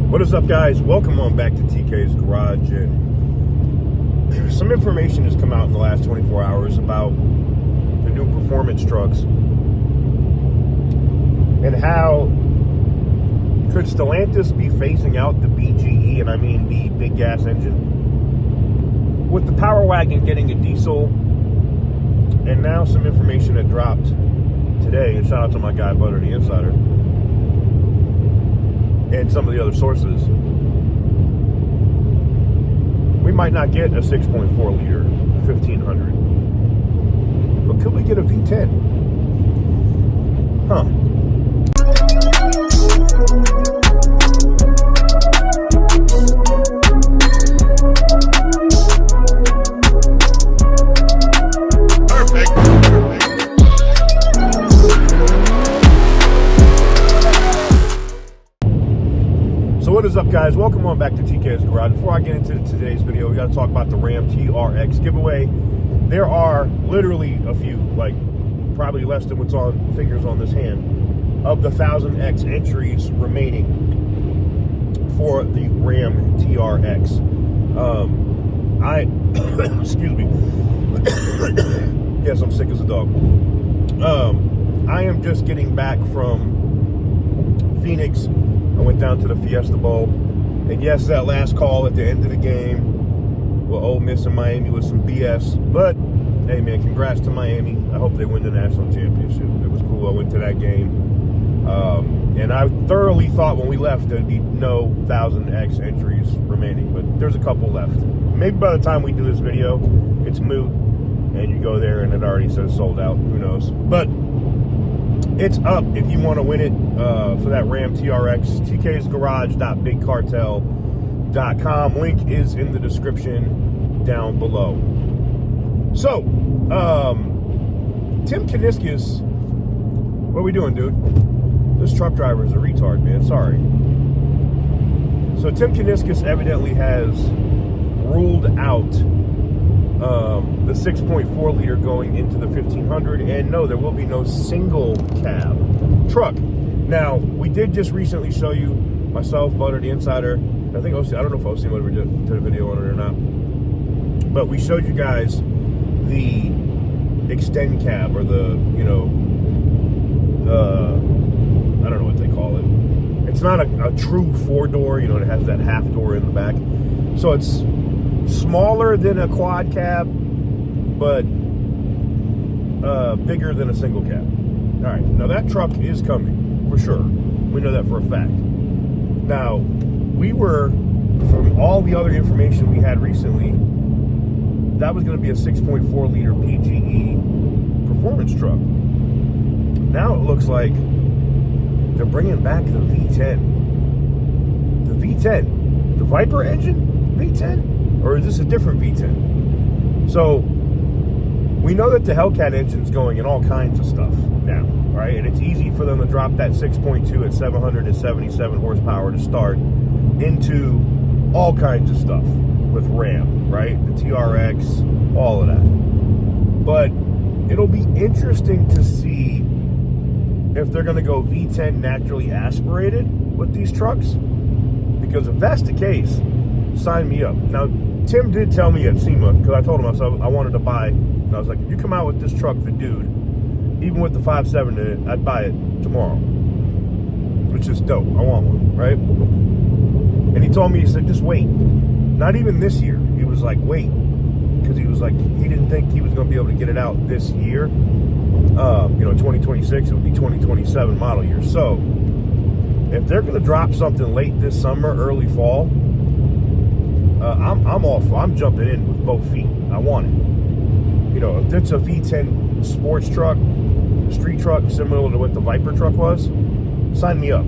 What is up, guys? Welcome on back to TK's Garage. And some information has come out in the last 24 hours about the new performance trucks and how could Stellantis be phasing out the BGE, and I mean the big gas engine, with the Power Wagon getting a diesel. And now some information that dropped today, and shout out to my guy Butter the Insider and some of the other sources. We might not get a 6.4 liter 1500, but could we get a V10? Huh. What is up, guys? Welcome on back to TK's Garage. Before I get into today's video, we got to talk about the Ram TRX giveaway. There are literally a few, like probably less than what's on fingers on this hand, of the 1000X entries remaining for the Ram TRX. Excuse me. Yes, I'm sick as a dog. I am just getting back from Phoenix. I went down to the Fiesta Bowl, and yes, that last call at the end of the game, well, Ole Miss and Miami was some BS, but hey, man, congrats to Miami. I hope they win the national championship. It was cool. I went to that game, and I thoroughly thought when we left there'd be no 1000X entries remaining, but there's a couple left. Maybe by the time we do this video, it's moot, and you go there and it already says sold out. Who knows? But it's up if you want to win it for that Ram TRX. TK'sgarage.bigcartel.com. Link is in the description down below. So, TIm Kuniskis, what are we doing, dude? This truck driver is a retard, man. Sorry. So, TIm Kuniskis evidently has ruled out the 6.4 liter going into the 1500, and no, there will be no single cab truck. Now, we did just recently show you, myself, Butter the Insider, I think OC, I don't know if OC ever did a video on it or not, but we showed you guys the extend cab, or the, you know, I don't know what they call it. It's not a true four-door, you know, it has that half door in the back. So it's smaller than a quad cab, but bigger than a single cab. All right, now that truck is coming, for sure. We know that for a fact. Now, we were, from all the other information we had recently, that was going to be a 6.4 liter PGE performance truck. Now it looks like they're bringing back the V10. The V10. The Viper engine V10? Or is this a different V10? So, we know that the Hellcat engine's going in all kinds of stuff now, right? And it's easy for them to drop that 6.2 at 777 horsepower to start into all kinds of stuff with Ram, right? The TRX, all of that. But it'll be interesting to see if they're going to go V10 naturally aspirated with these trucks. Because if that's the case, sign me up. Now, Tim did tell me at SEMA, because I told him I wanted to buy, and I was like, if you come out with this truck, the dude, even with the 5.7 in it, I'd buy it tomorrow. Which is dope. I want one, right? And he told me, he said, just wait. Not even this year. He was like, wait. Because he was like, he didn't think he was going to be able to get it out this year. You know, 2026, it would be 2027 model year. So, if they're going to drop something late this summer, early fall, I'm jumping in with both feet. I want it. You know, if it's a V10 sports truck, street truck, similar to what the Viper truck was, sign me up.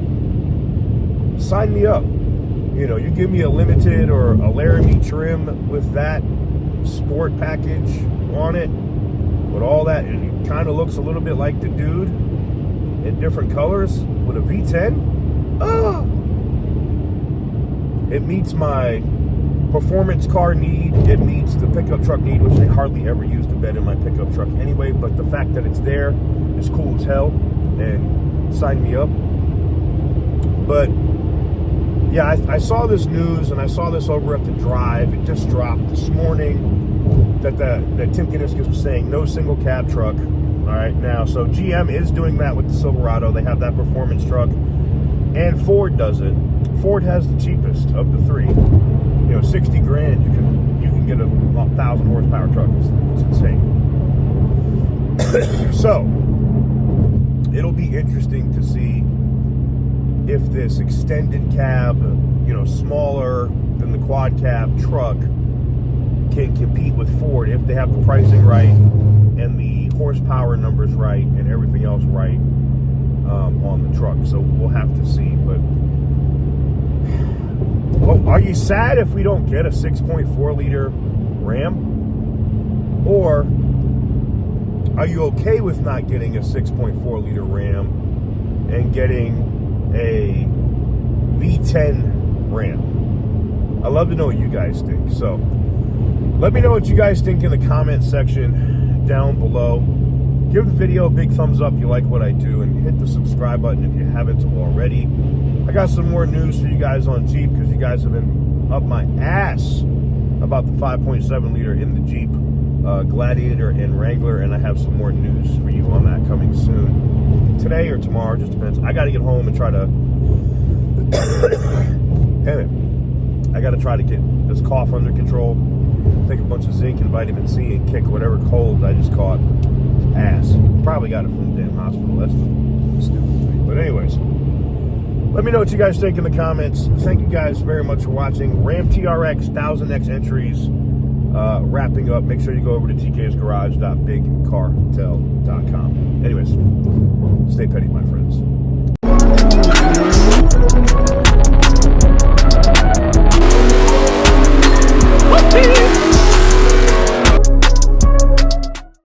Sign me up. You know, you give me a limited or a Laramie trim with that sport package on it, with all that, and it kind of looks a little bit like the dude in different colors with a V10. It meets my performance car need, it meets the pickup truck need, which I hardly ever use the bed in my pickup truck anyway, but the fact that it's there is cool as hell, and sign me up. But yeah, I saw this news, and I saw this over at the Drive. It just dropped this morning that Tim Kuniskis was saying no single cab truck. All right, now, so GM is doing that with the Silverado. They have that performance truck, and Ford does it. Ford has the cheapest of the three. 60 grand, you can get a 1,000 horsepower truck. It's insane. So it'll be interesting to see if this extended cab, smaller than the quad cab truck, can compete with Ford if they have the pricing right and the horsepower numbers right and everything else right on the truck. So we'll have to see. But are you sad if we don't get a 6.4 liter Ram? Or are you okay with not getting a 6.4 liter Ram and getting a V10 Ram? I'd love to know what you guys think. So let me know what you guys think in the comment section down below. Give the video a big thumbs up if you like what I do, and hit the subscribe button if you haven't already. I got some more news for you guys on Jeep, because you guys have been up my ass about the 5.7 liter in the Jeep Gladiator and Wrangler, and I have some more news for you on that coming soon. Today or tomorrow, just depends. I got to get home and try to damn it. I got to try to get this cough under control. Take a bunch of zinc and vitamin C and kick whatever cold I just caught ass. Probably got it from the damn hospital. That's the stupid thing. But anyways, let me know what you guys think in the comments. Thank you guys very much for watching. Ram TRX 1000X entries wrapping up. Make sure you go over to tksgarage.bigcartel.com. Anyways, stay petty, my friends.